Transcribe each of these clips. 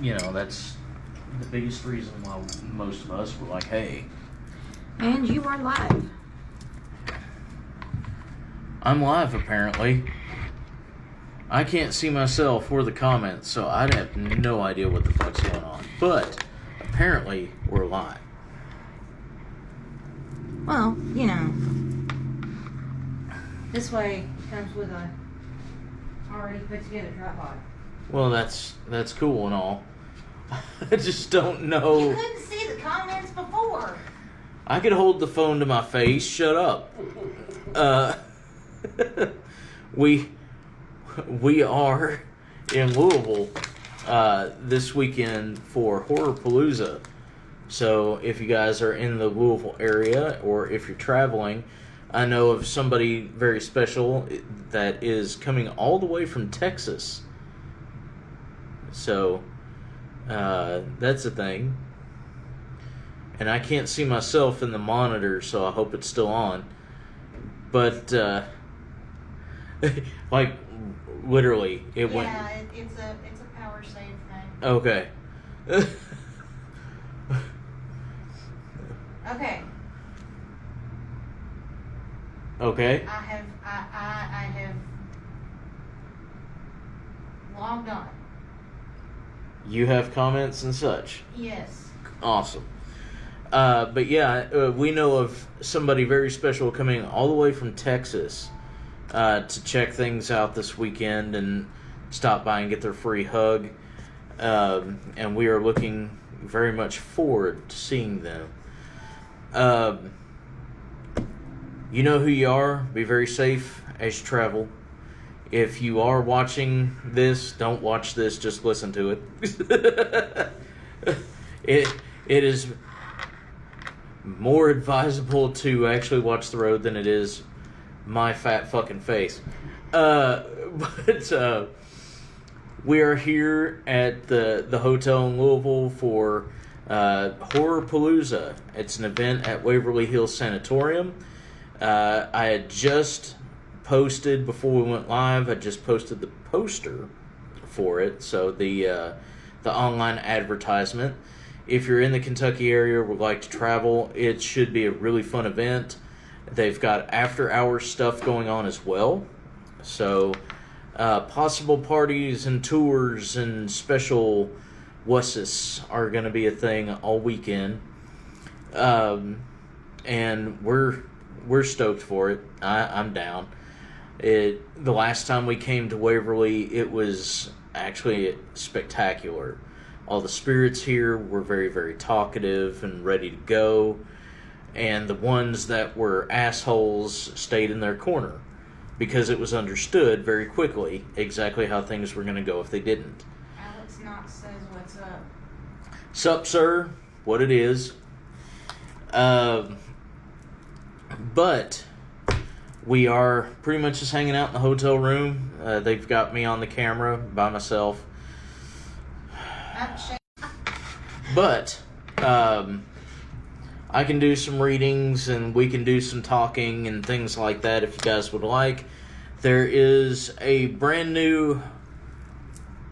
that's the biggest reason why most of us were like, hey. And you are live. I'm live, apparently. I can't see myself or the comments, so I'd have no idea what the fuck's going on. But, apparently, we're live. Well, this way it comes with a already put together tripod. Well, that's cool and all. I just don't know. You couldn't see the comments before. I could hold the phone to my face. Shut up. We are in Louisville this weekend for Horrorpalooza. So if you guys are in the Louisville area or if you're traveling, I know of somebody very special that is coming all the way from Texas. So that's a thing. And I can't see myself in the monitor, so I hope it's still on. But like literally it went. Yeah, it's a power save thing. Okay. Okay. Okay. I have logged on. You have comments and such. Yes. Awesome. But yeah, we know of somebody very special coming all the way from Texas to check things out this weekend and stop by and get their free hug. And we are looking very much forward to seeing them. You know who you are. Be very safe as you travel. If you are watching this, don't watch this. Just listen to it. It is more advisable to actually watch the road than it is my fat fucking face. But we are here at the hotel in Louisville for Horrorpalooza. It's an event at Waverly Hills Sanatorium. I had just posted, before we went live, I just posted the poster for it. So the online advertisement. If you're in the Kentucky area or would like to travel, it should be a really fun event. They've got after-hours stuff going on as well. So possible parties and tours and special wusses are going to be a thing all weekend. And we're stoked for it. I'm down. The last time we came to Waverly, it was actually spectacular. All the spirits here were very, very talkative and ready to go. And the ones that were assholes stayed in their corner. Because it was understood very quickly exactly how things were going to go if they didn't. Alex Knox says, "What's up?" Sup, sir? What it is. But we are pretty much just hanging out in the hotel room. They've got me on the camera by myself. But I can do some readings and we can do some talking and things like that if you guys would like. There is a brand new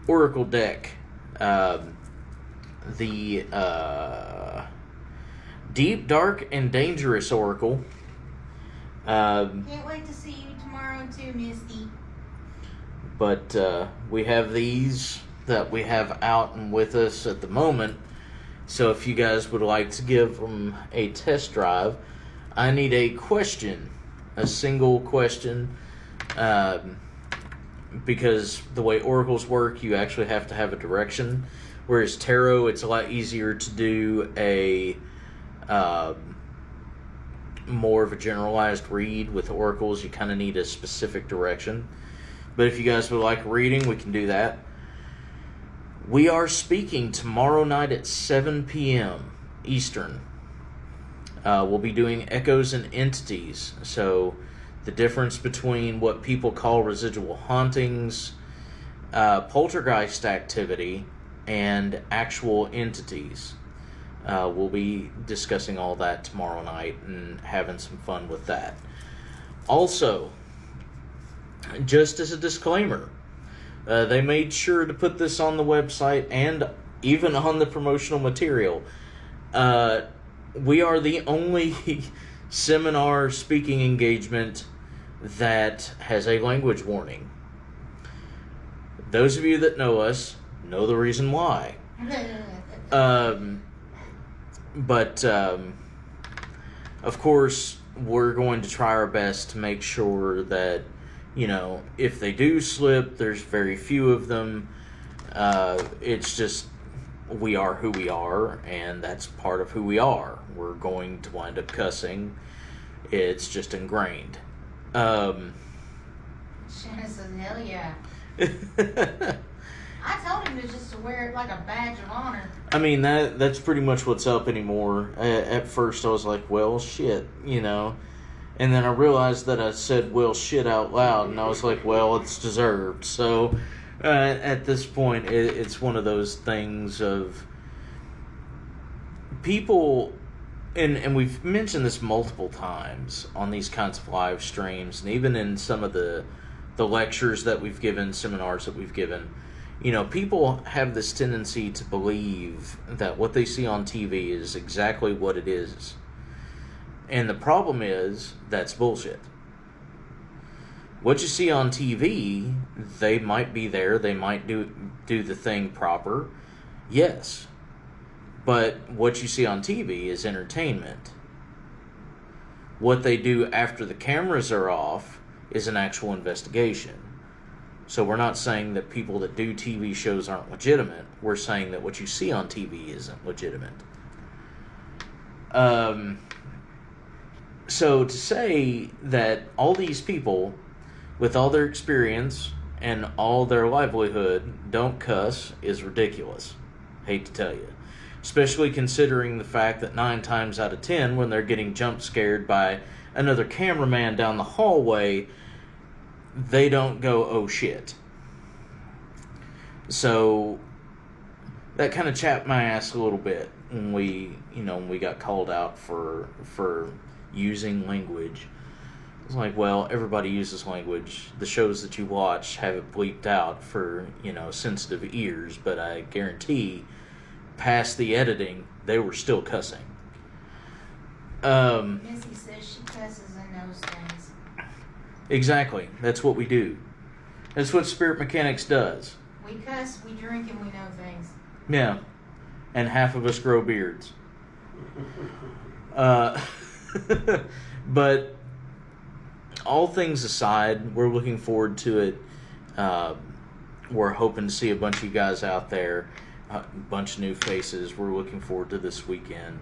Oracle deck. The Deep, Dark, and Dangerous Oracle. Can't wait to see you tomorrow too, Misty. But we have these that we have out and with us at the moment. So if you guys would like to give them a test drive, I need a question. A single question. Because the way oracles work, you actually have to have a direction. Whereas tarot, it's a lot easier to do a more of a generalized read. With oracles, you kind of need a specific direction. But if you guys would like a reading, we can do that. We are speaking tomorrow night at 7 p.m. Eastern. We'll be doing Echoes and Entities. So the difference between what people call residual hauntings, poltergeist activity, and actual entities. We'll be discussing all that tomorrow night and having some fun with that. Also, just as a disclaimer, they made sure to put this on the website and even on the promotional material. We are the only seminar speaking engagement that has a language warning. Those of you that know us know the reason why. But of course, we're going to try our best to make sure that, if they do slip, there's very few of them. It's just, we are who we are, and that's part of who we are. We're going to wind up cussing. It's just ingrained. Shannon says, hell yeah. I told him to wear it like a badge of honor. I mean, that's pretty much what's up anymore. At first, I was like, well, shit, And then I realized that I said, well, shit out loud, and I was like, well, it's deserved. So, at this point, it's one of those things of people, and we've mentioned this multiple times on these kinds of live streams, and even in some of the lectures that we've given, seminars that we've given, people have this tendency to believe that what they see on TV is exactly what it is. And the problem is, that's bullshit. What you see on TV, they might be there, they might do the thing proper, yes. But what you see on TV is entertainment. What they do after the cameras are off is an actual investigation. So we're not saying that people that do TV shows aren't legitimate. We're saying that what you see on TV isn't legitimate. So to say that all these people, with all their experience and all their livelihood, don't cuss is ridiculous. Hate to tell you. Especially considering the fact that 9 times out of 10, when they're getting jump scared by another cameraman down the hallway, they don't go, oh shit. So that kind of chapped my ass a little bit when we got called out for using language. It's like, well, everybody uses language. The shows that you watch have it bleeped out for, sensitive ears, but I guarantee past the editing, they were still cussing. Missy says she cusses and knows things. Exactly. That's what we do. That's what Spirit Mechanics does. We cuss, we drink, and we know things. Yeah. And half of us grow beards. But all things aside, we're looking forward to it. We're hoping to see a bunch of you guys out there, a bunch of new faces. We're looking forward to this weekend.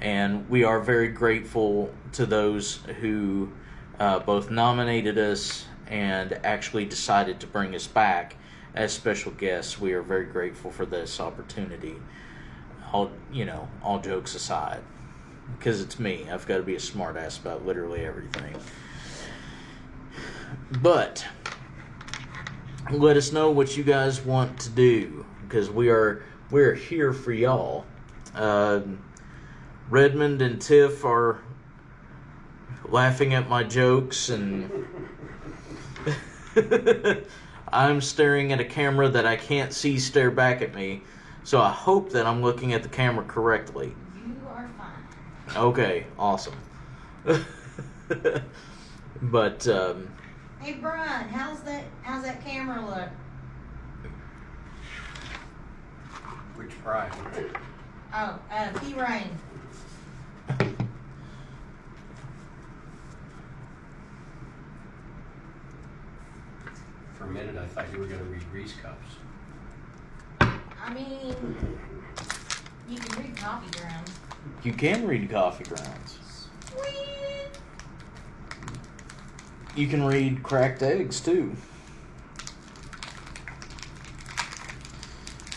And we are very grateful to those who both nominated us and actually decided to bring us back as special guests. We are very grateful for this opportunity. All jokes aside. Because it's me. I've got to be a smart ass about literally everything. But let us know what you guys want to do, because we're here for y'all. Redmond and Tiff are laughing at my jokes, and I'm staring at a camera that I can't see stare back at me, so I hope that I'm looking at the camera correctly. You are fine. Okay, awesome. But hey Brian, how's that camera look? Which Brian? Oh, P Rain. For a minute, I thought you were going to read Reese Cups. I mean, you can read Coffee Grounds. you can read Coffee Grounds. Sweet. You can read Cracked Eggs, too.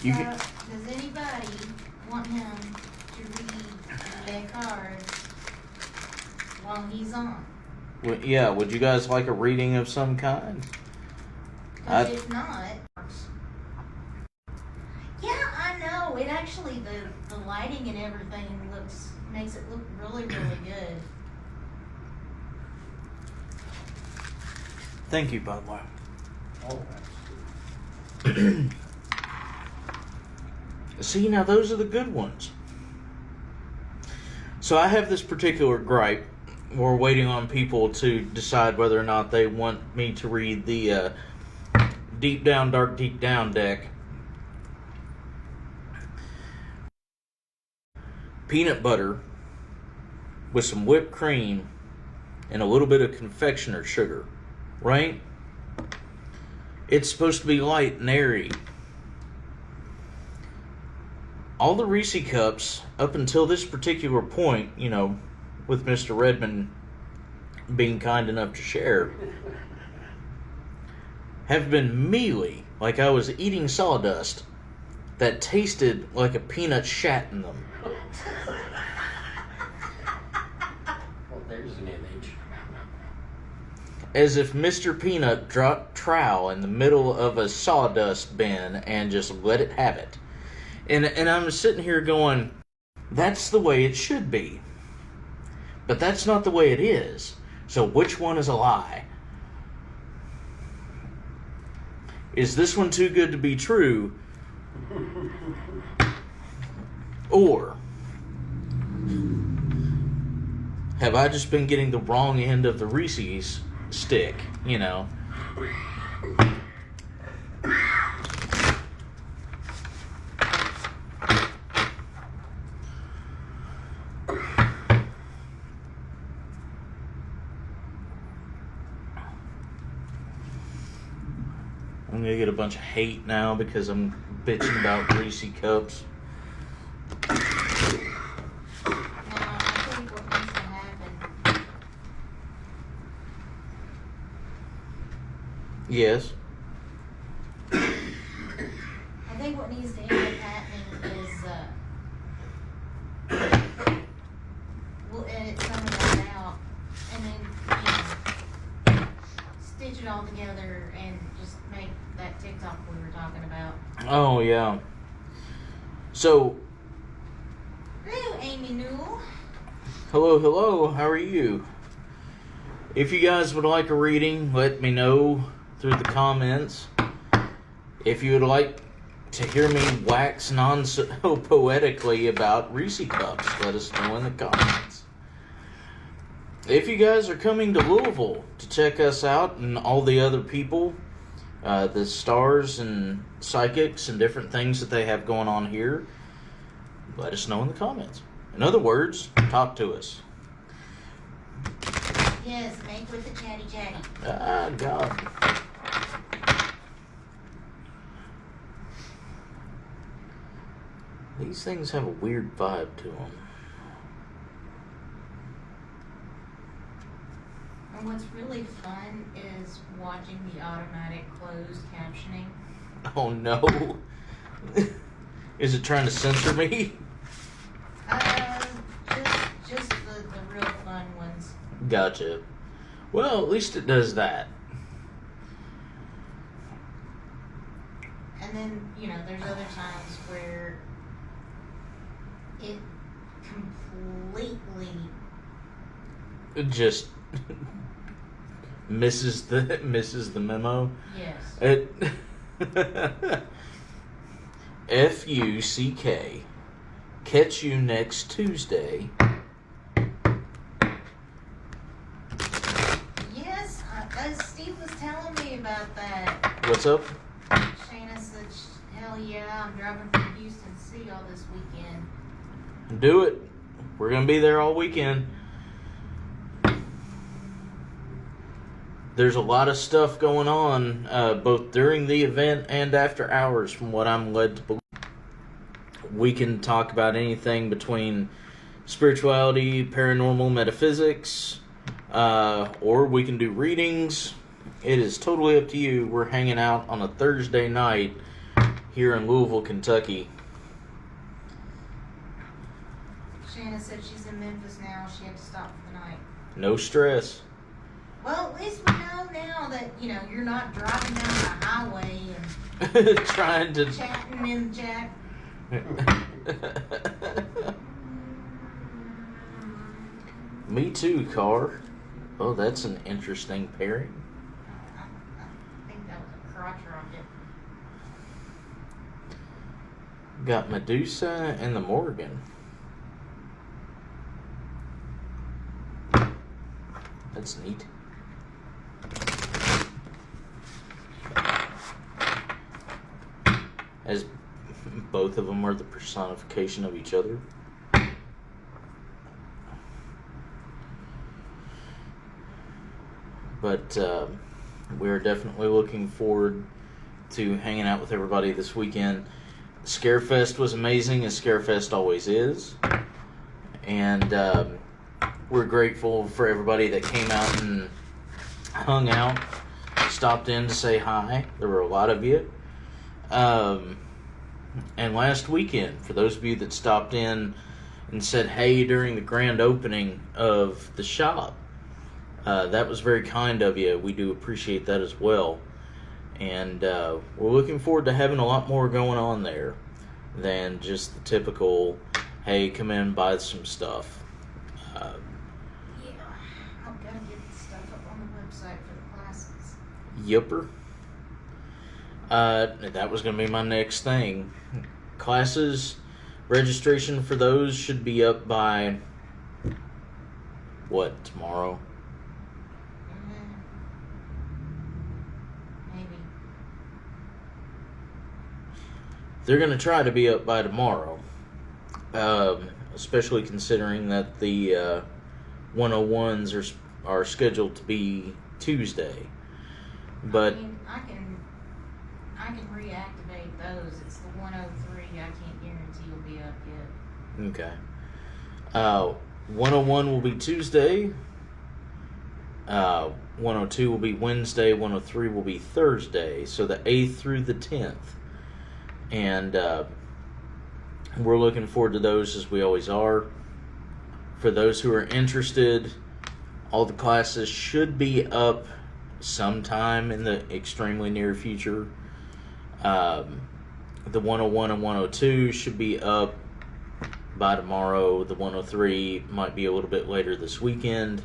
You can... Does anybody want him to read their cards while he's on? Well, yeah, would you guys like a reading of some kind? Because if not... Yeah, I know. It actually, the lighting and everything makes it look really, really good. Thank you, Butler. Oh, See, now those are the good ones. So I have this particular gripe. We're waiting on people to decide whether or not they want me to read the Deep Down, Dark Deep Down deck. Peanut butter with some whipped cream and a little bit of confectioner's sugar, right? It's supposed to be light and airy. All the Reese cups, up until this particular point, you know, with Mr. Redmond being kind enough to share, have been mealy, like I was eating sawdust that tasted like a peanut shat in them. Well, there's an image. As if Mr. Peanut dropped trowel in the middle of a sawdust bin and just let it have it. And I'm sitting here going, that's the way it should be. But that's not the way it is. So which one is a lie? Is this one too good to be true? Or have I just been getting the wrong end of the Reese's stick, you know? I'm gonna get a bunch of hate now because I'm bitching about Reese cups. Now, I think what needs to happen, Yes. I think what needs to end up happening is, we'll edit some of that out, and then, stitch it all together and just make that TikTok we were talking about. Oh, yeah. So, Hello, Amy Newell. hello, how are you? If you guys would like a reading, let me know through the comments. If you would like to hear me wax so poetically about Reese cups, let us know in the comments. If you guys are coming to Louisville to check us out and all the other people, the stars and psychics and different things that they have going on here, let us know in the comments. In other words, talk to us. Yes, make with the chatty chatty. Ah, God. These things have a weird vibe to them. And what's really fun is watching the automatic closed captioning. Oh no. Is it trying to censor me? Just the real fun ones. Gotcha. Well, at least it does that. And then, there's other times where it completely It just misses the memo. yes. It FUCK. Catch you next Tuesday. Yes, Steve was telling me about that. What's up? Shayna said, hell yeah, I'm driving from Houston to see y'all this weekend. Do it. We're gonna be there all weekend. There's a lot of stuff going on, both during the event and after hours, from what I'm led to believe. We can talk about anything between spirituality, paranormal, metaphysics, or we can do readings. It is totally up to you. We're hanging out on a Thursday night here in Louisville, Kentucky. Shanna said she's in Memphis now. She had to stop for the night. No stress. Well, at least we know now that, you're not driving down the highway and Trying to... chatting in the chat. Me too, car. Oh, that's an interesting pairing. I think that was a crotch rocket. Got Medusa and the Morgan. That's neat. As both of them are the personification of each other. But we're definitely looking forward to hanging out with everybody this weekend. Scarefest was amazing, as Scarefest always is. And we're grateful for everybody that came out and hung out, stopped in to say hi. There were a lot of you. And last weekend, for those of you that stopped in and said hey during the grand opening of the shop, that was very kind of you. We do appreciate that as well. And we're looking forward to having a lot more going on there than just the typical, hey, come in and buy some stuff. Yeah, I'm gonna get the stuff up on the website for the classes. Yipper. That was going to be my next thing. Classes, registration for those should be up by, what, tomorrow? Maybe. They're going to try to be up by tomorrow. Especially considering that the 101s are scheduled to be Tuesday. But I mean, I can reactivate those. It's the 103. I can't guarantee will be up yet. okay. 101 will be Tuesday. 102 will be Wednesday. 103 will be Thursday. So the 8th through the 10th. And we're looking forward to those, as we always are. For those who are interested, all the classes should be up sometime in the extremely near future. The 101 and 102 should be up by tomorrow. The 103 might be a little bit later this weekend.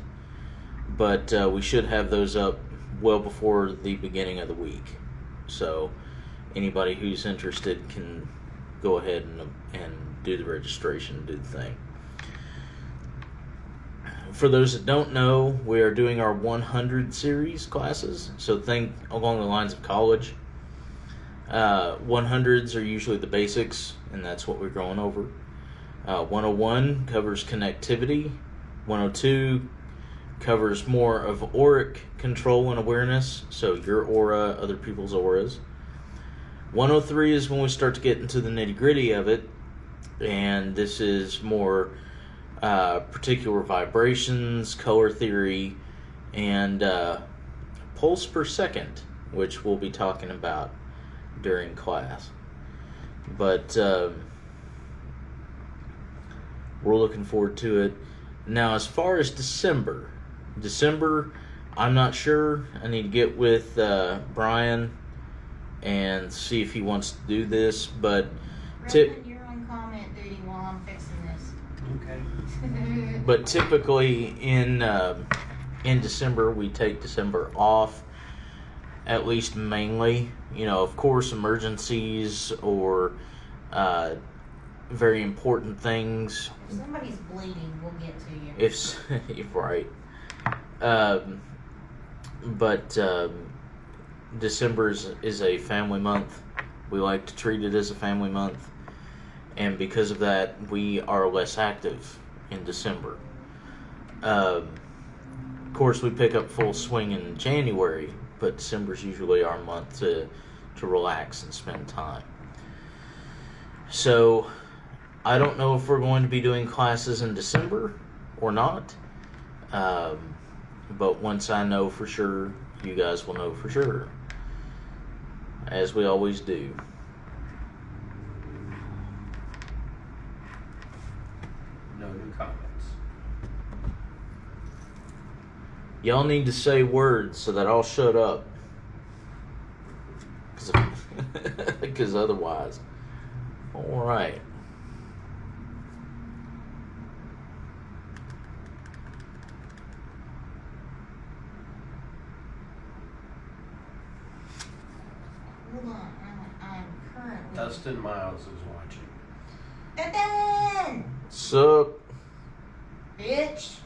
But we should have those up well before the beginning of the week. So anybody who's interested can go ahead and do the registration, do the thing. For those that don't know, we are doing our 100 series classes. So think along the lines of college. 100s are usually the basics, and that's what we're going over. 101 covers connectivity. 102 covers more of auric control and awareness, so your aura, other people's auras. 103 is when we start to get into the nitty-gritty of it, and this is more particular vibrations, color theory, and pulse per second, which we'll be talking about during class. But we're looking forward to it. Now, as far as December, I'm not sure. I need to get with Brian and see if he wants to do this, but Redmond, you're on comment duty while I'm fixing this. Okay. but typically in December we take December off, at least mainly. You know, of course, emergencies or very important things. If somebody's bleeding, we'll get to you. If right. But December is a family month. We like to treat it as a family month. And because of that, we are less active in December. Of course, we pick up full swing in January, but December's usually our month to relax and spend time. So, I don't know if we're going to be doing classes in December or not. But once I know for sure, you guys will know for sure. As we always do. No new comments. Y'all need to say words so that I'll shut up. Because otherwise. Alright. Hold on, I'm currently. Dustin Miles is watching. Pippin! Sup? Bitch!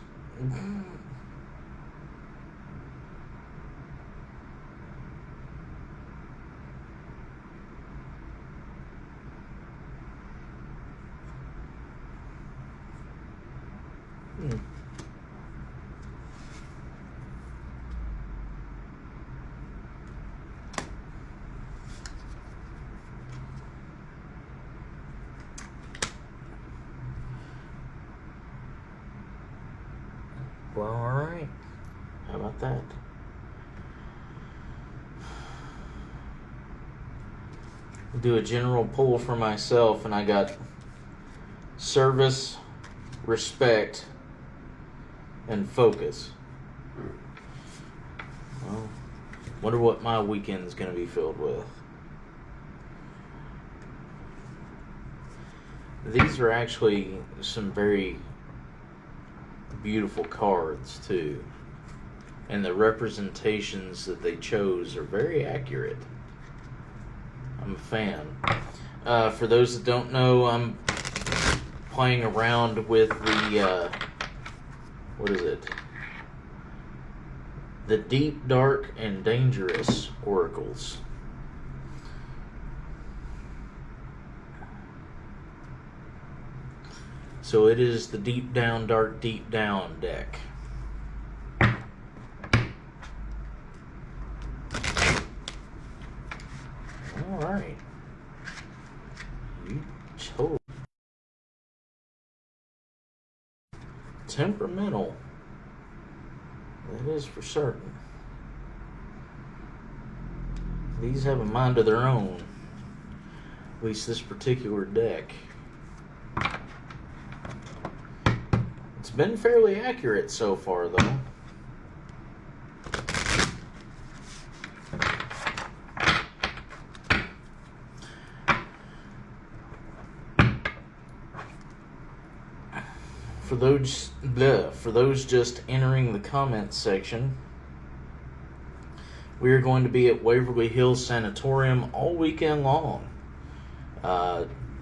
Well, alright. How about that? Do a general poll for myself, and I got service, respect, and focus. Well, wonder what my weekend's gonna be filled with. These are actually some very beautiful cards too, and the representations that they chose are very accurate. I'm a fan. For those that don't know, I'm playing around with the what is it? The Deep, Dark, and Dangerous Oracles. So it is the Deep Down, Dark, Deep Down deck. Alright. You chose temperamental. That is for certain. These have a mind of their own. At least this particular deck. It's been fairly accurate so far, though. For those just entering the comments section, we are going to be at Waverly Hills Sanatorium all weekend long.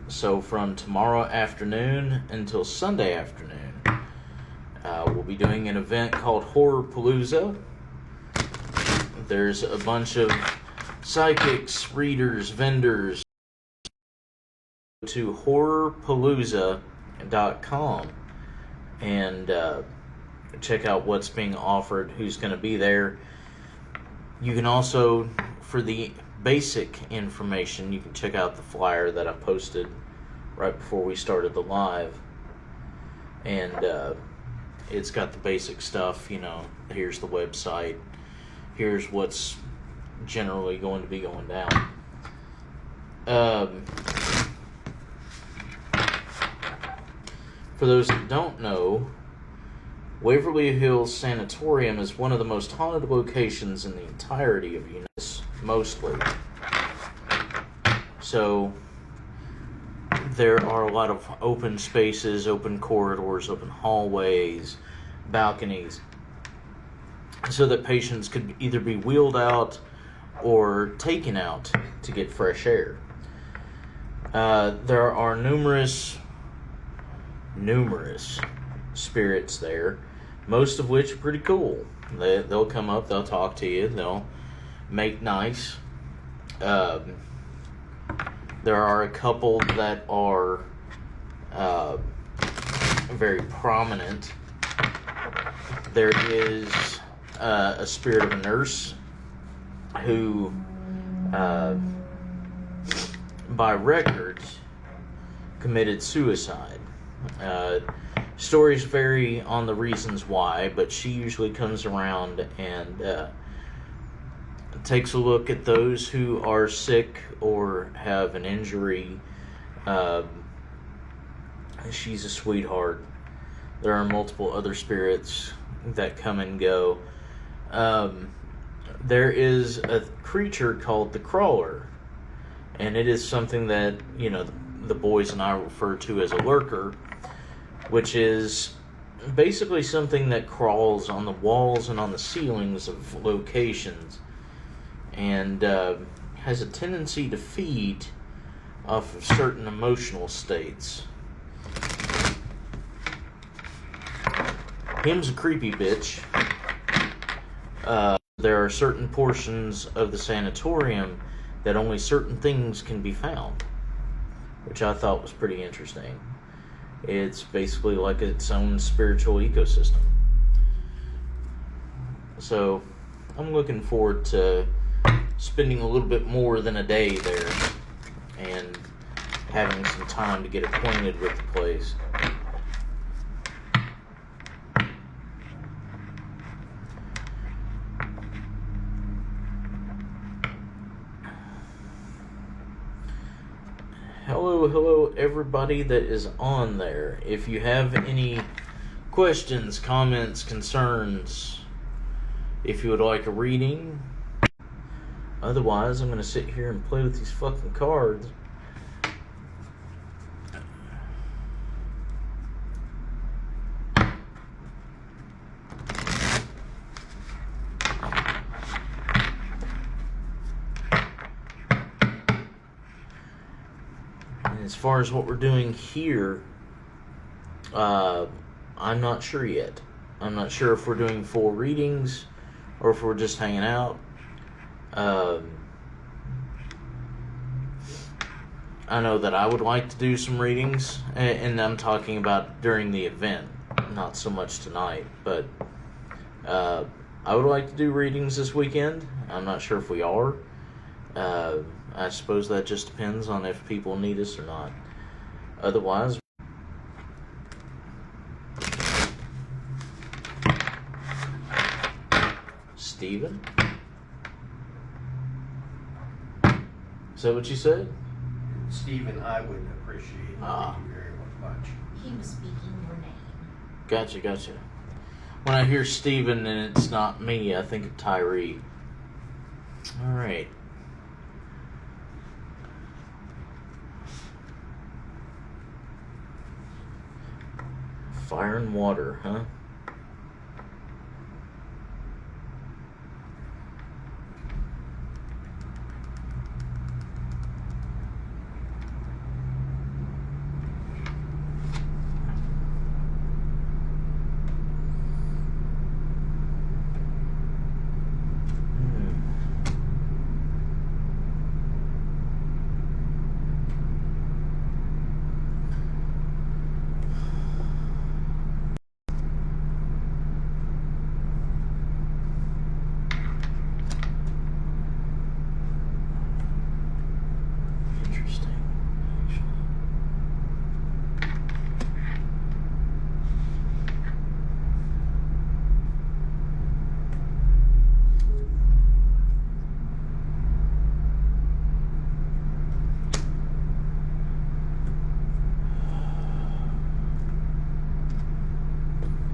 So from tomorrow afternoon until Sunday afternoon, we'll be doing an event called Horror Palooza. There's a bunch of psychics, readers, vendors. Go to horrorpalooza.com and check out what's being offered, who's going to be there. You can also, for the basic information, you can check out the flyer that I posted right before we started the live. And it's got the basic stuff, you know, here's the website, here's what's generally going to be going down. For those that don't know, Waverly Hills Sanatorium is one of the most haunted locations in the entirety of Eunice, mostly. So, there are a lot of open spaces, open corridors, open hallways, balconies, so that patients could either be wheeled out or taken out to get fresh air. There are numerous spirits there, most of which are pretty cool. They'll come up, they'll talk to you, they'll make nice. There are a couple that are very prominent. There is a spirit of a nurse who, by record, committed suicide. Stories vary on the reasons why, but she usually comes around and takes a look at those who are sick or have an injury. She's a sweetheart. There are multiple other spirits that come and go. There is a creature called the Crawler, and it is something that, you know, the boys and I refer to as a lurker, which is basically something that crawls on the walls and on the ceilings of locations, and has a tendency to feed off of certain emotional states. Him's a creepy bitch. There are certain portions of the sanatorium that only certain things can be found, which I thought was pretty interesting. It's basically like its own spiritual ecosystem. So, I'm looking forward to spending a little bit more than a day there and having some time to get acquainted with the place. Hello everybody that is on there. If you have any questions, comments, concerns, if you would like a reading, otherwise I'm going to sit here and play with these fucking cards. As far as what we're doing here, I'm not sure yet. I'm not sure if we're doing full readings or if we're just hanging out. I know that I would like to do some readings, and I'm talking about during the event, not so much tonight, but I would like to do readings this weekend. I'm not sure if we are. I suppose that just depends on if people need us or not. Otherwise, Steven? Is that what you said? Stephen, I would appreciate it. Thank you very much. He was speaking your name. Gotcha. When I hear Steven and it's not me, I think of Tyree. Alright. Fire and water, huh?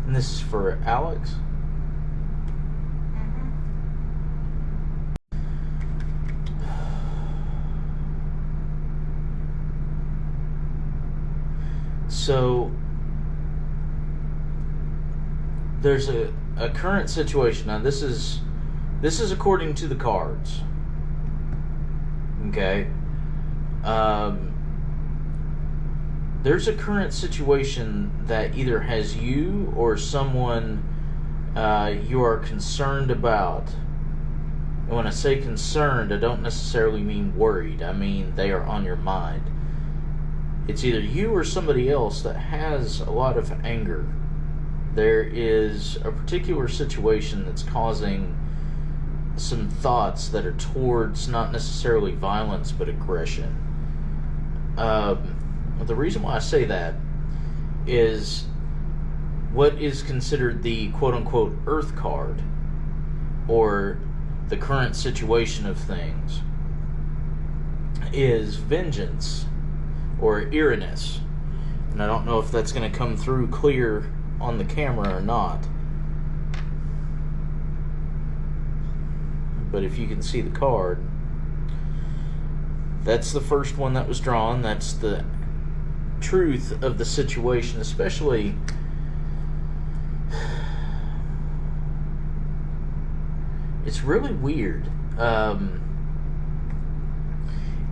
And this is for Alex. So there's a current situation. Now this is according to the cards. Okay. There's a current situation that either has you or someone you are concerned about. And when I say concerned, I don't necessarily mean worried. I mean they are on your mind. It's either you or somebody else that has a lot of anger. There is a particular situation that's causing some thoughts that are towards not necessarily violence but aggression. The reason why I say that is what is considered the quote-unquote earth card, or the current situation of things, is vengeance, or Uranus. And I don't know if that's going to come through clear on the camera or not. But if you can see the card, that's the first one that was drawn. That's the truth of the situation, especially it's really weird.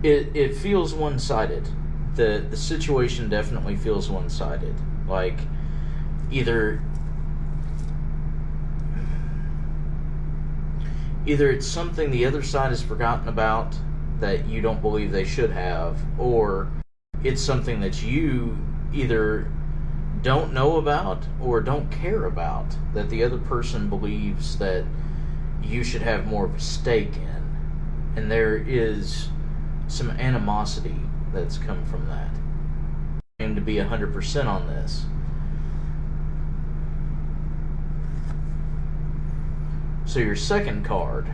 It feels one-sided. The situation definitely feels one-sided. Like either either it's something the other side has forgotten about that you don't believe they should have, or it's something that you either don't know about or don't care about that the other person believes that you should have more of a stake in. And there is some animosity that's come from that. I aim to be 100% on this. So your second card,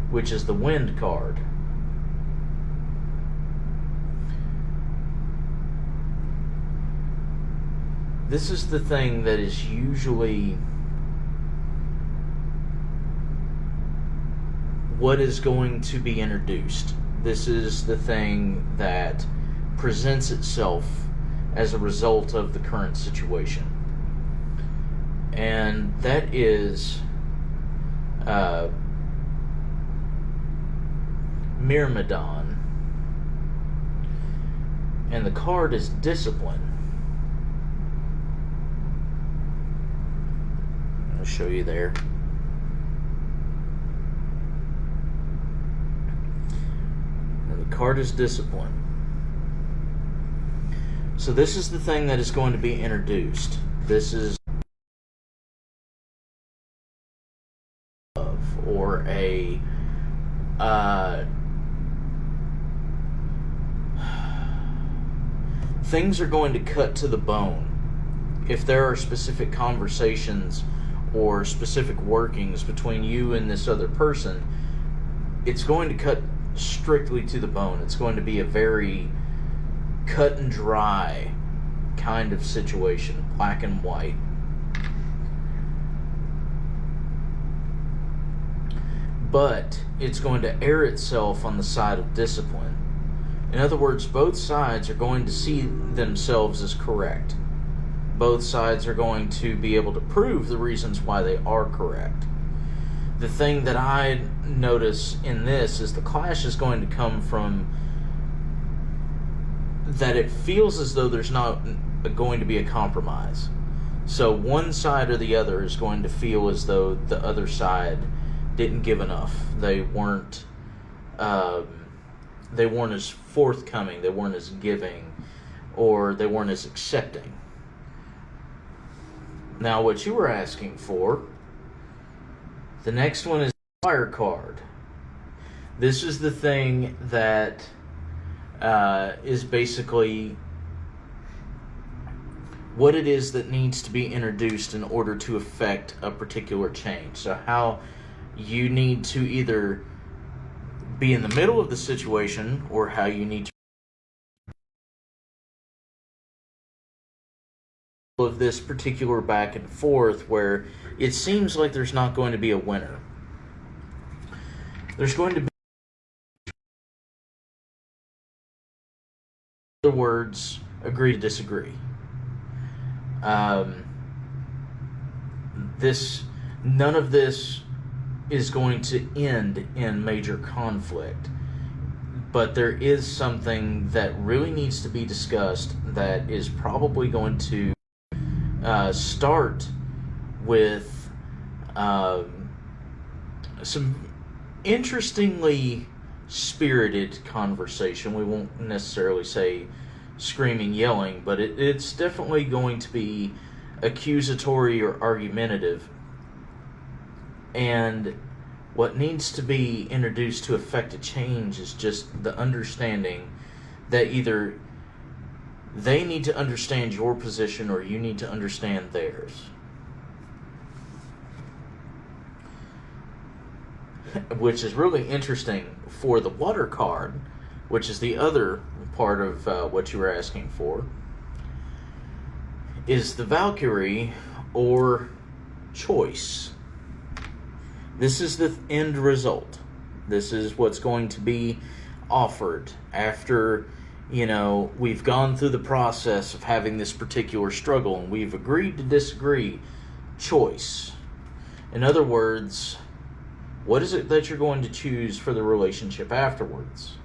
which is the Wind card, this is the thing that is usually what is going to be introduced. This is the thing that presents itself as a result of the current situation. And that is Myrmidon. And the card is Discipline. I'll show you there. And the card is Discipline. So this is the thing that is going to be introduced. This is or a things are going to cut to the bone. If there are specific conversations or specific workings between you and this other person, it's going to cut strictly to the bone. It's going to be a very cut and dry kind of situation, black and white. But it's going to err itself on the side of discipline. In other words, both sides are going to see themselves as correct. Both sides are going to be able to prove the reasons why they are correct. The thing that I notice in this is the clash is going to come from that it feels as though there's not going to be a compromise. So one side or the other is going to feel as though the other side didn't give enough. They weren't as forthcoming. They weren't as giving, or they weren't as accepting. Now, what you were asking for, the next one is Fire card. This is the thing that is basically what it is that needs to be introduced in order to affect a particular change. So how you need to either be in the middle of the situation, or how you need to of this particular back and forth where it seems like there's not going to be a winner. There's going to be, in other words, agree to disagree. None of this is going to end in major conflict, but there is something that really needs to be discussed that is probably going to start with some interestingly spirited conversation. We won't necessarily say screaming, yelling, but it's definitely going to be accusatory or argumentative. And what needs to be introduced to effect a change is just the understanding that either they need to understand your position or you need to understand theirs. Which is really interesting for the Water card, which is the other part of what you were asking for, is the Valkyrie or Choice. This is the end result. This is what's going to be offered after, we've gone through the process of having this particular struggle and we've agreed to disagree. Choice. In other words, what is it that you're going to choose for the relationship afterwards?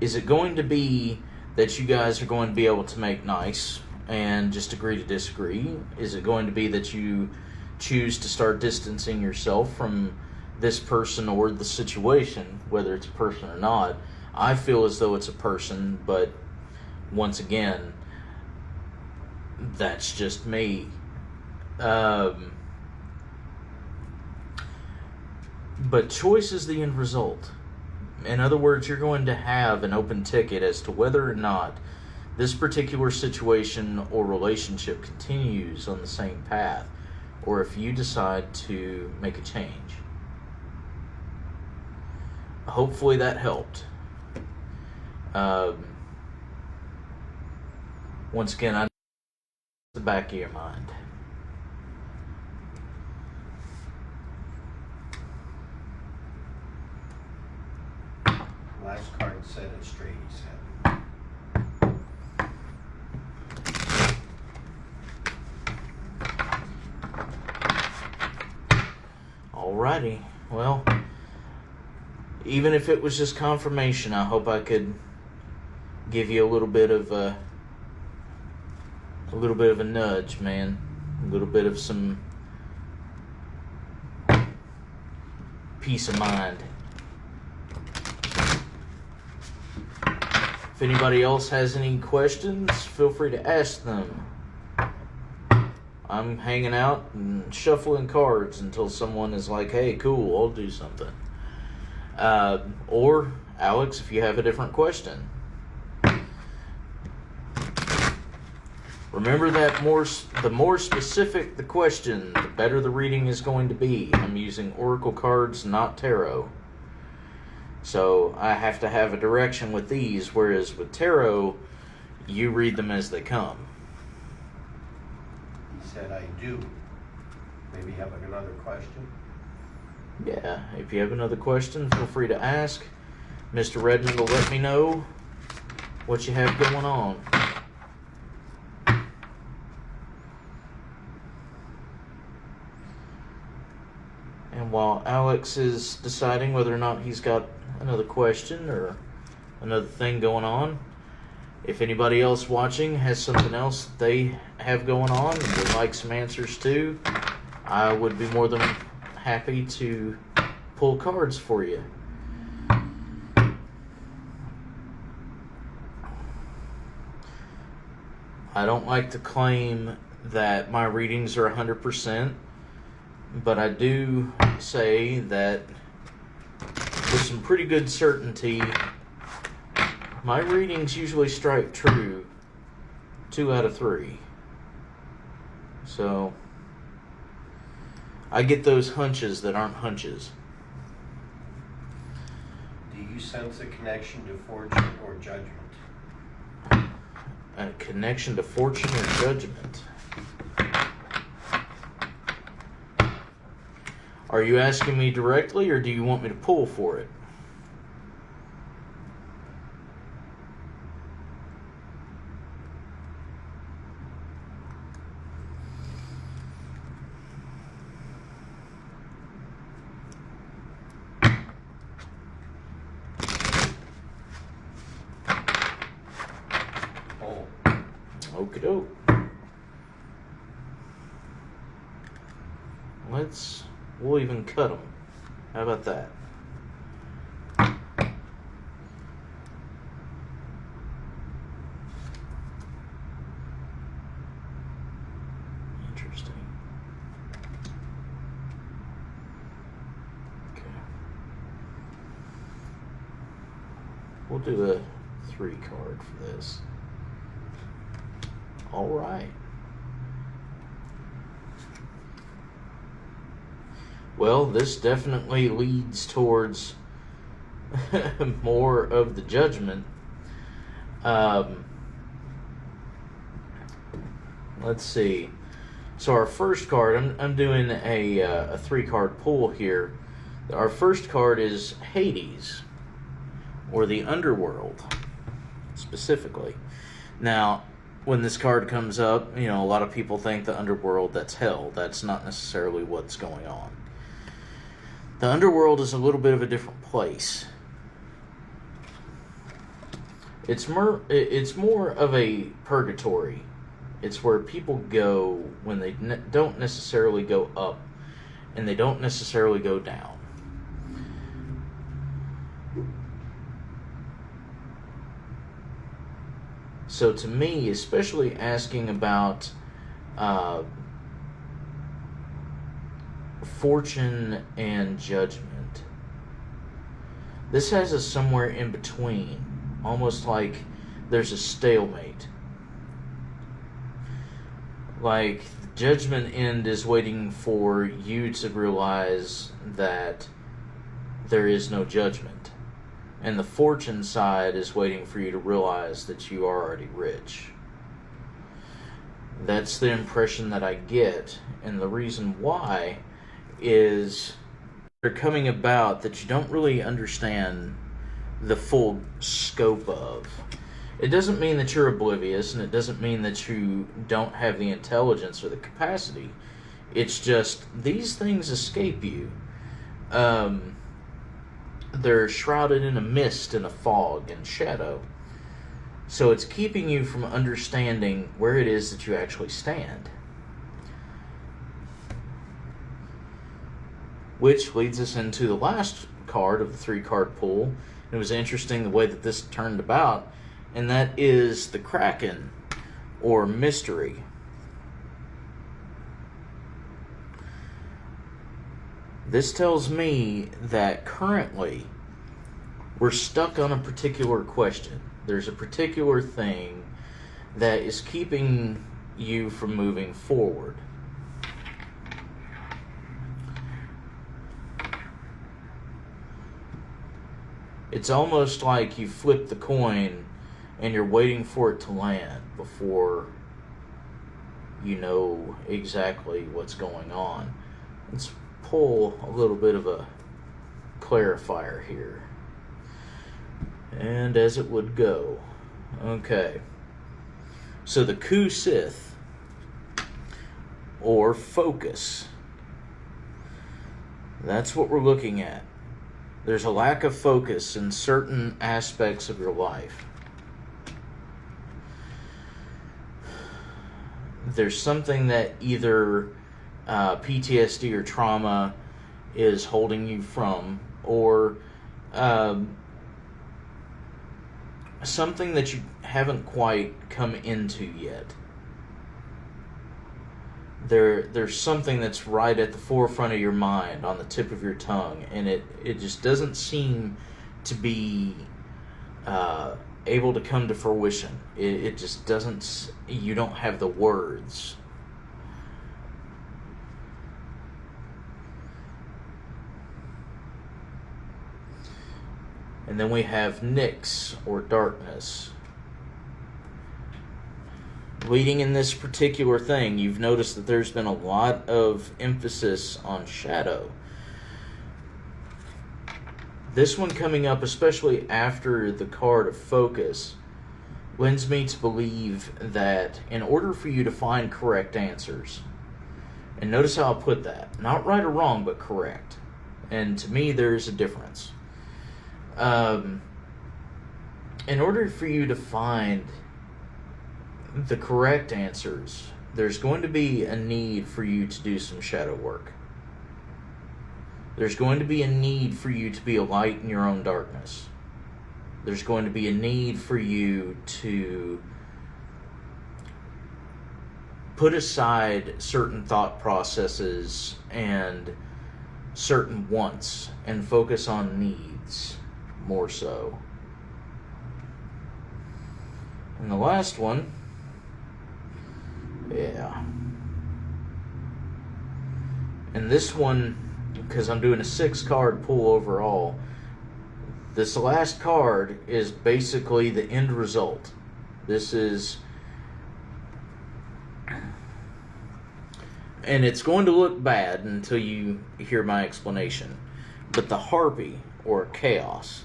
Is it going to be that you guys are going to be able to make nice and just agree to disagree? Is it going to be that you choose to start distancing yourself from this person or the situation, whether it's a person or not. I feel as though it's a person, but once again, that's just me. But choice is the end result. In other words, you're going to have an open ticket as to whether or not this particular situation or relationship continues on the same path, or if you decide to make a change. Hopefully that helped. Once again, I know the back of your mind. Last card said it straight, he said. Alrighty, well, even if it was just confirmation, I hope I could give you a little bit of a nudge, man. A little bit of some peace of mind. If anybody else has any questions, feel free to ask them. I'm hanging out and shuffling cards until someone is like, hey, cool, I'll do something. Or, Alex, if you have a different question. Remember that the more specific the question, the better the reading is going to be. I'm using oracle cards, not tarot. So I have to have a direction with these, whereas with tarot, you read them as they come. He said, I do. Maybe have another question? Yeah, if you have another question, feel free to ask. Mr. Redmond will let me know what you have going on. And while Alex is deciding whether or not he's got another question or another thing going on, if anybody else watching has something else that they have going on and would like some answers to, I would be more than happy to pull cards for you. I don't like to claim that my readings are 100%, but I do say that with some pretty good certainty, my readings usually strike true 2 out of 3. So I get those hunches that aren't hunches. Do you sense a connection to fortune or judgment? A connection to fortune or judgment? Are you asking me directly, or do you want me to pull for it? Oh, Okie doke. We'll even cut them. How about that? Interesting. Okay. We'll do a 3 card for this. All right. Well, this definitely leads towards more of the judgment. Let's see. So our first card, I'm doing a 3-card pull here. Our first card is Hades, or the underworld, specifically. Now, when this card comes up, a lot of people think the underworld, that's hell. That's not necessarily what's going on. The underworld is a little bit of a different place. It's more of a purgatory It's where people go when they don't necessarily go up and they don't necessarily go down. So to me, especially asking about fortune and judgment, this has us somewhere in between, almost like there's a stalemate. Like, the judgment end is waiting for you to realize that there is no judgment. And the fortune side is waiting for you to realize that you are already rich. That's the impression that I get. And the reason why is they're coming about that you don't really understand the full scope of. It doesn't mean that you're oblivious, and it doesn't mean that you don't have the intelligence or the capacity. It's just these things escape you. They're shrouded in a mist and a fog and shadow. So it's keeping you from understanding where it is that you actually stand. Which leads us into the last card of the 3-card pool. It was interesting the way that this turned about, and that is the Kraken, or mystery. This tells me that currently we're stuck on a particular question. There's a particular thing that is keeping you from moving forward. It's almost like you flip the coin and you're waiting for it to land before you know exactly what's going on. Let's pull a little bit of a clarifier here. And as it would go. Okay. So the Khu Sith, or focus. That's what we're looking at. There's a lack of focus in certain aspects of your life. There's something that either PTSD or trauma is holding you from, or something that you haven't quite come into yet. There's something that's right at the forefront of your mind, on the tip of your tongue, and it just doesn't seem to be able to come to fruition. It just doesn't, you don't have the words. And then we have Nyx, or darkness. Leading in this particular thing, you've noticed that there's been a lot of emphasis on shadow. This one coming up, especially after the card of focus, lends me to believe that in order for you to find correct answers, and notice how I put that, not right or wrong, but correct. And to me, there's a difference. In order for you to find the correct answers, there's going to be a need for you to do some shadow work. There's going to be a need for you to be a light in your own darkness. There's going to be a need for you to put aside certain thought processes and certain wants and focus on needs more so. And the last one, yeah. And this one, because I'm doing a 6-card pull overall, this last card is basically the end result. This is, and it's going to look bad until you hear my explanation, but the Harpy, or Chaos,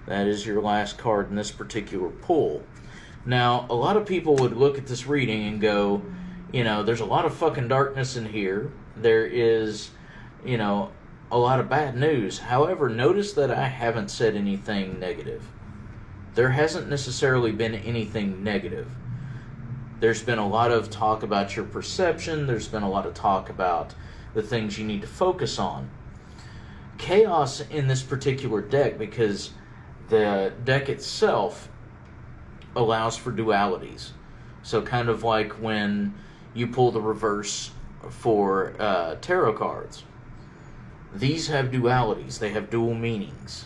that is your last card in this particular pull. Now, a lot of people would look at this reading and go, you know, there's a lot of fucking darkness in here. There is, you know, a lot of bad news. However, notice that I haven't said anything negative. there hasn't necessarily been anything negative. There's been a lot of talk about your perception. There's been a lot of talk about the things you need to focus on. Chaos in this particular deck, because the deck itself allows for dualities. So kind of like when you pull the reverse for tarot cards. These have dualities. They have dual meanings.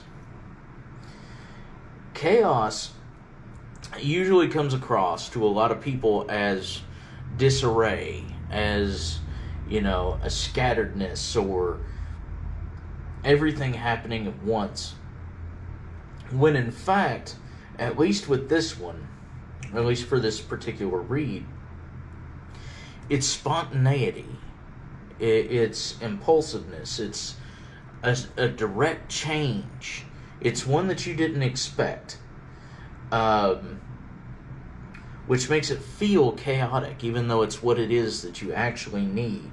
Chaos usually comes across to a lot of people as disarray, as, you know, a scatteredness, or everything happening at once. When in fact, at least with this one, at least for this particular read, it's spontaneity, it's impulsiveness, it's a direct change. It's one that you didn't expect, which makes it feel chaotic, even though it's what it is that you actually need.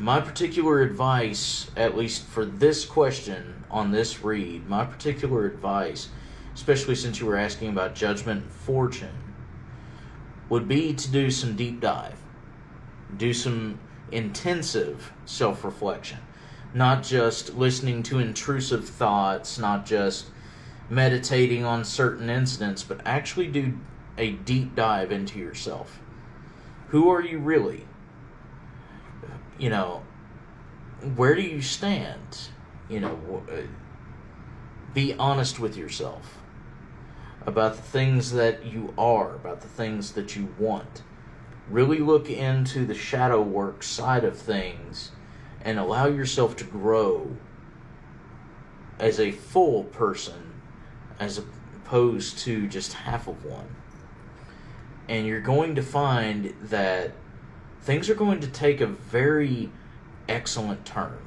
My particular advice, at least for this question on this read, my particular advice, especially since you were asking about judgment and fortune, would be to do some deep dive. Do some intensive self-reflection. Not just listening to intrusive thoughts, not just meditating on certain incidents, but actually do a deep dive into yourself. Who are you really? You know, where do you stand? You know, be honest with yourself about the things that you are, about the things that you want. Really look into the shadow work side of things and allow yourself to grow as a full person as opposed to just half of one. And you're going to find that things are going to take a very excellent turn.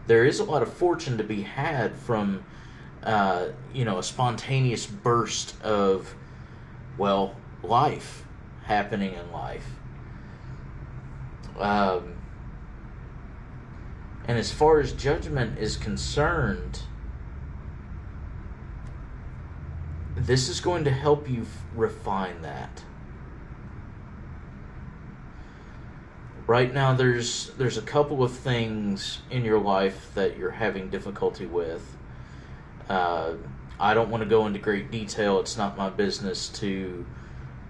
There is a lot of fortune to be had from a spontaneous burst of, well, life happening in life. And as far as judgment is concerned, this is going to help you refine that. Right now, there's a couple of things in your life that you're having difficulty with. I don't want to go into great detail. It's not my business to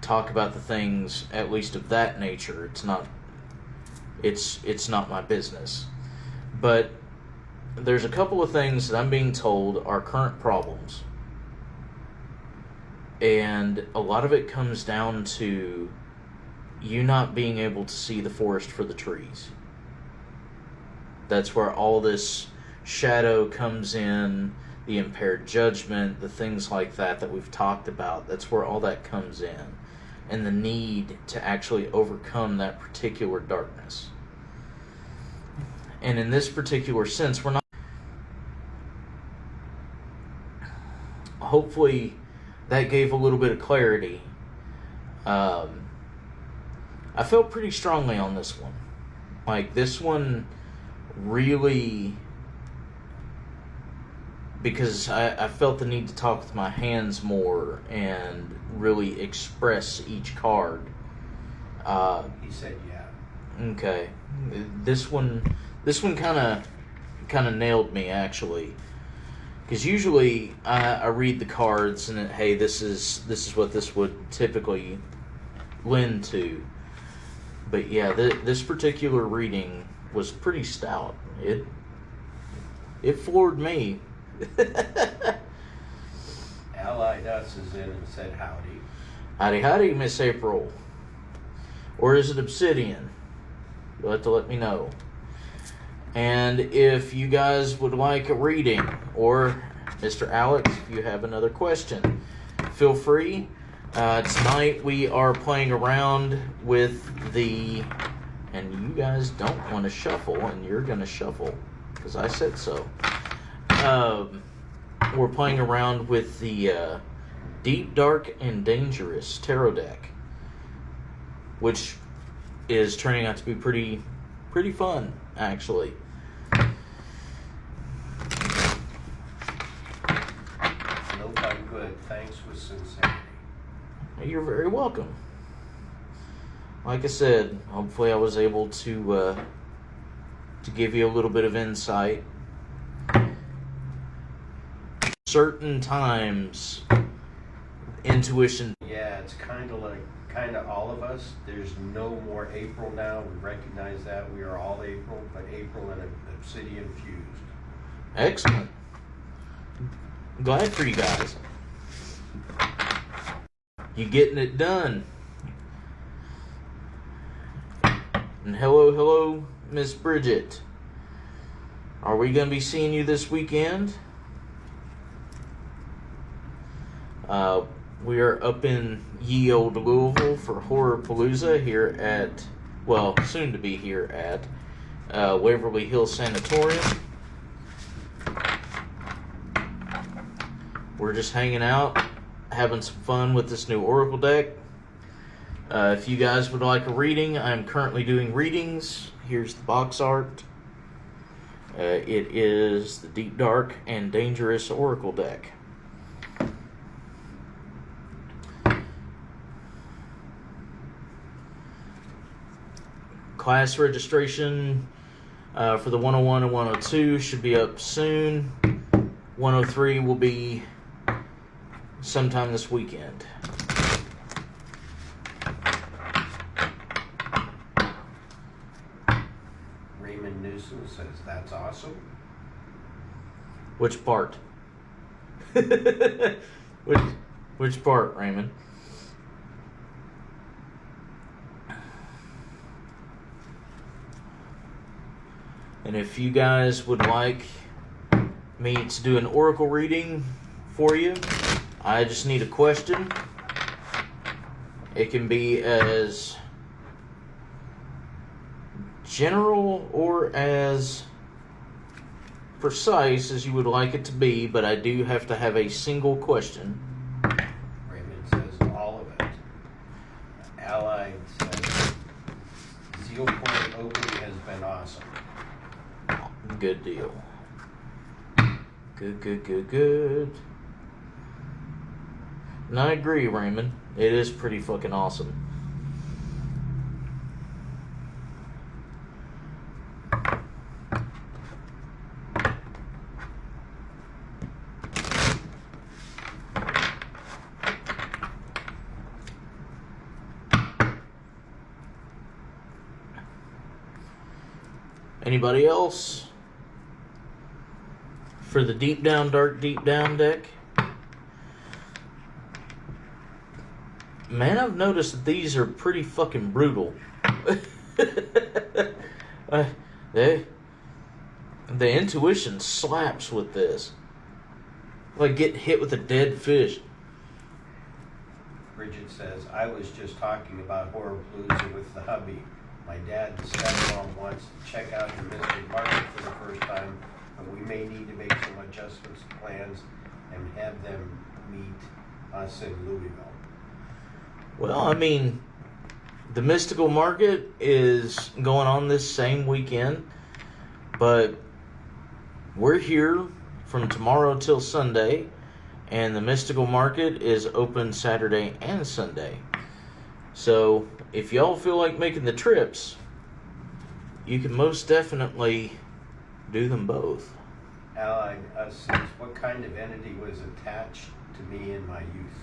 talk about the things, at least of that nature. It's not my business. But there's a couple of things that I'm being told are current problems. And a lot of it comes down to you not being able to see the forest for the trees. That's where all this shadow comes in, the impaired judgment, the things like that we've talked about. That's where all that comes in. And the need to actually overcome that particular darkness. And in this particular sense, we're not... Hopefully that gave a little bit of clarity. I felt pretty strongly on this one. Like, this one really... Because I felt the need to talk with my hands more and really express each card. He said yeah. Okay. This one kind of nailed me, actually. Because usually I read the cards and hey, this is what this would typically lend to. But yeah, this particular reading was pretty stout. It floored me. Allied Us is in and said howdy. Howdy, Miss April. Or is it Obsidian? You'll have to let me know. And if you guys would like a reading, or Mr. Alex, if you have another question, feel free. Tonight we are playing around with and you guys don't want to shuffle, and you're going to shuffle, because I said so. We're playing around with the Deep, Dark, and Dangerous Tarot deck, which is turning out to be pretty fun, actually. good. Thanks with sincerity. You're very welcome. Like I said, hopefully I was able to give you a little bit of insight. Certain times, intuition. Yeah, it's kind of all of us. There's no more April now. We recognize that. We are all April, but April and Obsidian fused. Excellent. Glad for you guys. You getting it done. And hello, Miss Bridget. Are we going to be seeing you this weekend? We are up in ye old Louisville for Horror Palooza here at, well, soon to be here at Waverly Hills Sanatorium. We're just hanging out, having some fun with this new Oracle deck. If you guys would like a reading, I'm currently doing readings. Here's the box art. It is the Deep Dark and Dangerous Oracle deck. Class registration for the 101 and 102 should be up soon. 103 will be sometime this weekend. Raymond Newsom says that's awesome. Which part? which part, Raymond? And if you guys would like me to do an oracle reading for you, I just need a question. It can be as general or as precise as you would like it to be, but I do have to have a single question. Raymond says all of it. Allied says Zeal Point opening has been awesome. Good deal. Good. And I agree, Raymond. It is pretty fucking awesome. Anybody else? For the Deep Down, Dark Deep Down deck. Man, I've noticed that these are pretty fucking brutal. The intuition slaps with this. Like getting hit with a dead fish. Bridget says, I was just talking about Horror Palooza with the hubby. My dad and stepmom wants to check out the mystery market for the first time, and we may need to make some adjustments to plans and have them meet us in Louisville. Well, I mean, the Mystical Market is going on this same weekend, but we're here from tomorrow till Sunday, and the Mystical Market is open Saturday and Sunday. So, if y'all feel like making the trips, you can most definitely do them both. Allied us says, what kind of entity was attached to me in my youth?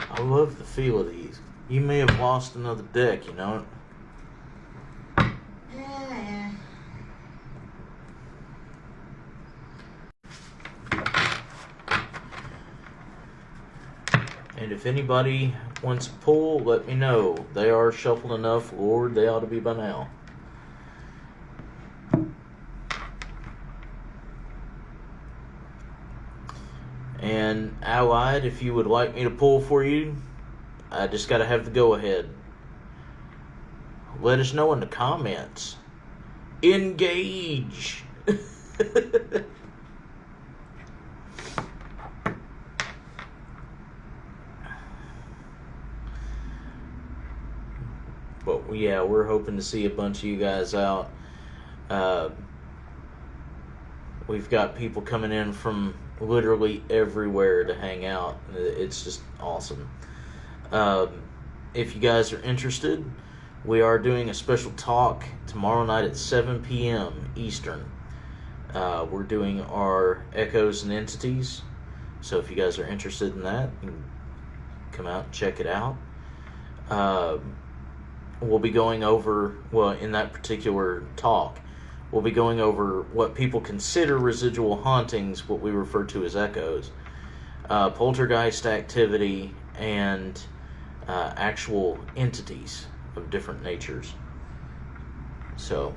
I love the feel of these. You may have lost another deck, you know? Yeah. And if anybody wants a pull, let me know. They are shuffled enough. Lord, they ought to be by now. And Allied, if you would like me to pull for you, I just got to have the go-ahead. Let us know in the comments. Engage! we're hoping to see a bunch of you guys out. We've got people coming in from literally everywhere to hang out. It's just awesome. If you guys are interested, we are doing a special talk tomorrow night at 7 p.m. Eastern. We're doing our echoes and entities. So if you guys are interested in that, you can come out and check it out. We'll be going over, in that particular talk, we'll be going over what people consider residual hauntings, what we refer to as echoes, poltergeist activity, and actual entities of different natures. So,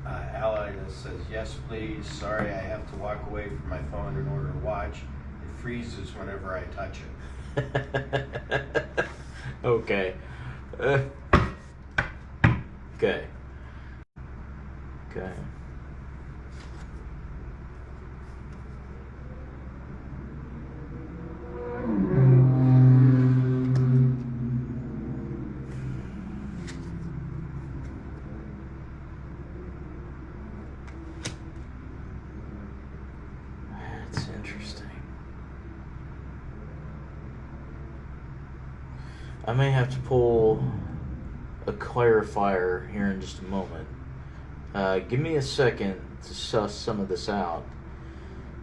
Alida says, yes, please. Sorry, I have to walk away from my phone in order to watch. It freezes whenever I touch it. Okay. Okay. Okay. That's interesting. I may have to pull a clarifier here in just a moment. Give me a second to suss some of this out,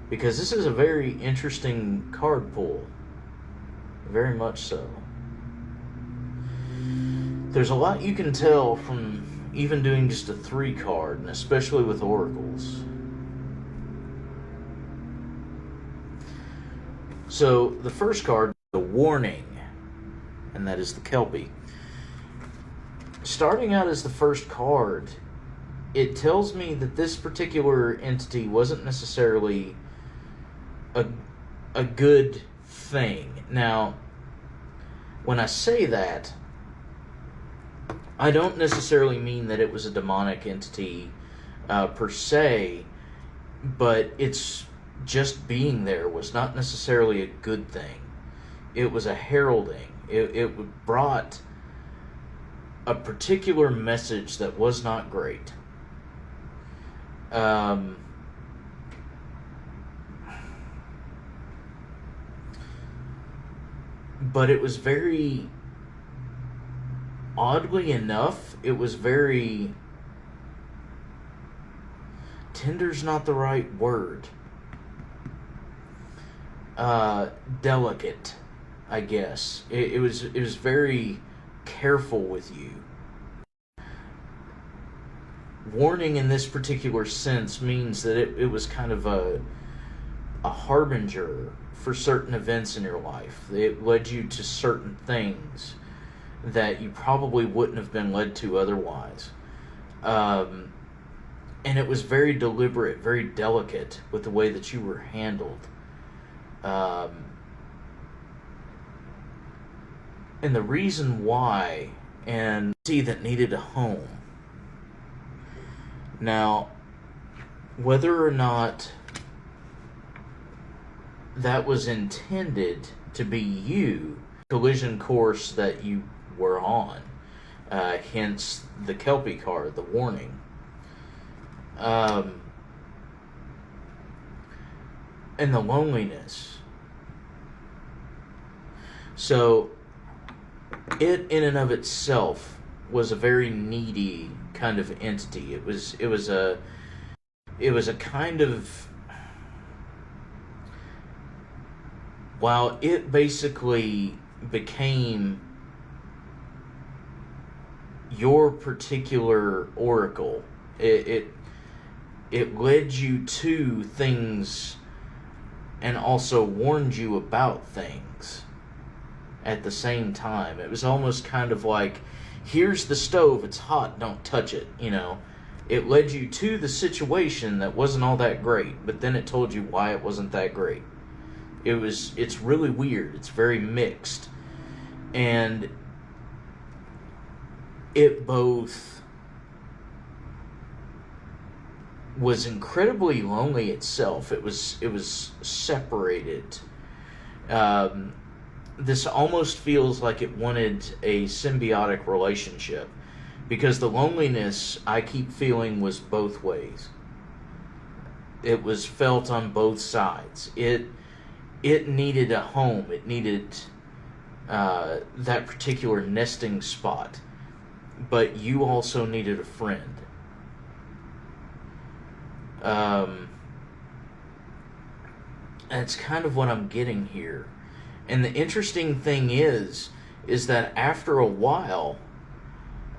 because this is a very interesting card pull. Very much so. There's a lot you can tell from even doing just a 3 card, and especially with oracles. So the first card, the warning, and that is the Kelpie. Starting out as the first card, it tells me that this particular entity wasn't necessarily a good thing. Now, when I say that, I don't necessarily mean that it was a demonic entity per se, but it's just being there was not necessarily a good thing. It was a heralding. It brought a particular message that was not great. But it was very, oddly enough, it was very, tender's not the right word. Delicate, I guess. It was very careful with you. Warning in this particular sense means that it was kind of a harbinger for certain events in your life. It led you to certain things that you probably wouldn't have been led to otherwise. And it was very deliberate, very delicate with the way that you were handled. And the reason why, and see that needed a home. Now, whether or not that was intended to be you, collision course that you were on, hence the Kelpie card, the warning. And the loneliness. So, it in and of itself was a very needy kind of entity. It was a kind of, while it basically became your particular oracle, it led you to things and also warned you about things at the same time. It was almost kind of like, here's the stove, it's hot, don't touch it, you know. It led you to the situation that wasn't all that great, but then it told you why it wasn't that great. It's really weird. It's very mixed. And it both was incredibly lonely itself. It was separated. This almost feels like it wanted a symbiotic relationship. Because the loneliness I keep feeling was both ways. It was felt on both sides. It needed a home. It needed that particular nesting spot. But you also needed a friend. That's kind of what I'm getting here. And the interesting thing is that after a while,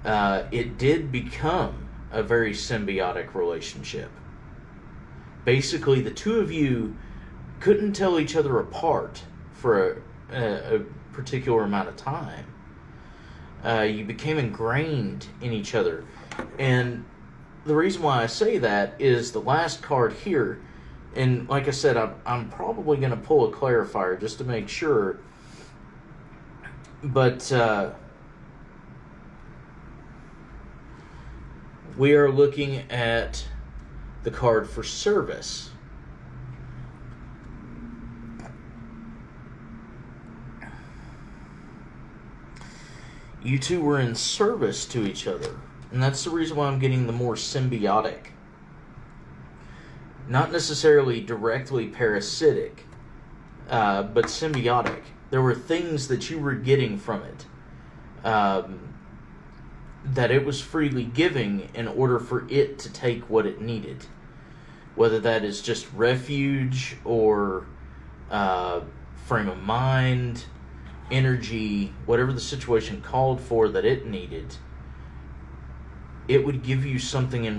it did become a very symbiotic relationship. Basically, the two of you couldn't tell each other apart for a particular amount of time. You became ingrained in each other. And the reason why I say that is the last card here, and like I said, I'm probably going to pull a clarifier just to make sure, but we are looking at the card for service. You two were in service to each other, and that's the reason why I'm getting the more symbiotic. Not necessarily directly parasitic, but symbiotic. There were things that you were getting from it that it was freely giving in order for it to take what it needed. Whether that is just refuge or frame of mind, energy, whatever the situation called for that it needed, it would give you something in